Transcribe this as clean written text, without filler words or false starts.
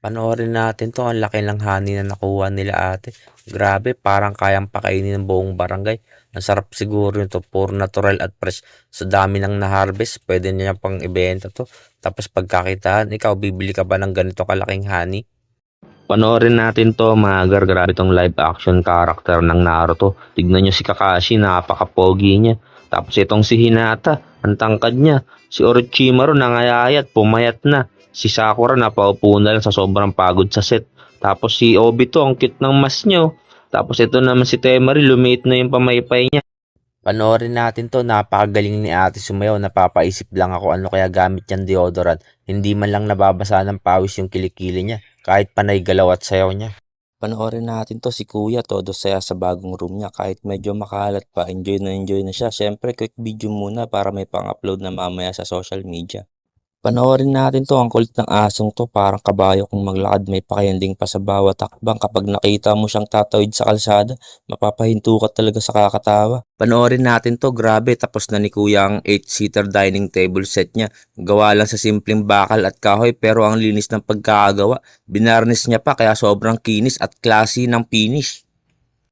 Panoorin natin 'to, ang laki ng honey na nakuha nila ate. Grabe, parang kayang pakainin ng buong barangay. Ang sarap siguro nito, puro natural at fresh. Sa dami ng na-harvest, pwede niya pang ibenta 'to. Tapos pagkakitaan, ikaw bibili ka ba ng ganito kalaking honey? Panoorin natin 'to mga gar, grabe 'tong live action character ng Naruto. Tignan niyo si Kakashi, napaka-pogi niya. Tapos itong si Hinata, ang tangkad niya. Si Orochimaru nangayayat, pumayat na. Si Sakura napaupo na lang sa sobrang pagod sa set. Tapos si Obito, ang cute ng mas niya, oh. Tapos ito naman si Temari, lumiit na yung pamaypay niya. Panoorin natin 'to, napakagaling ni Ate sumayaw, napapaisip lang ako ano kaya gamit niyang deodorant. Hindi man lang nababasa ng pawis yung kilikili niya, kahit panay galaw at sayaw niya. Panoorin natin 'to, si Kuya todo saya sa bagong room niya kahit medyo makalat pa, enjoy na siya. Siyempre quick video muna para may pang-upload na mamaya sa social media. Panoorin natin 'to, ang kulit ng asong 'to, parang kabayo kung maglakad, may pakianding pa sa bawat hakbang. Kapag nakita mo siyang tatawid sa kalsada, mapapahinto ka talaga sa kakatawa. Panoorin natin 'to, grabe, tapos na ni Kuya ang 8-seater dining table set niya. Gawa lang sa simpleng bakal at kahoy pero ang linis ng pagkakagawa. Binarnish niya pa kaya sobrang kinis at classy ng finish.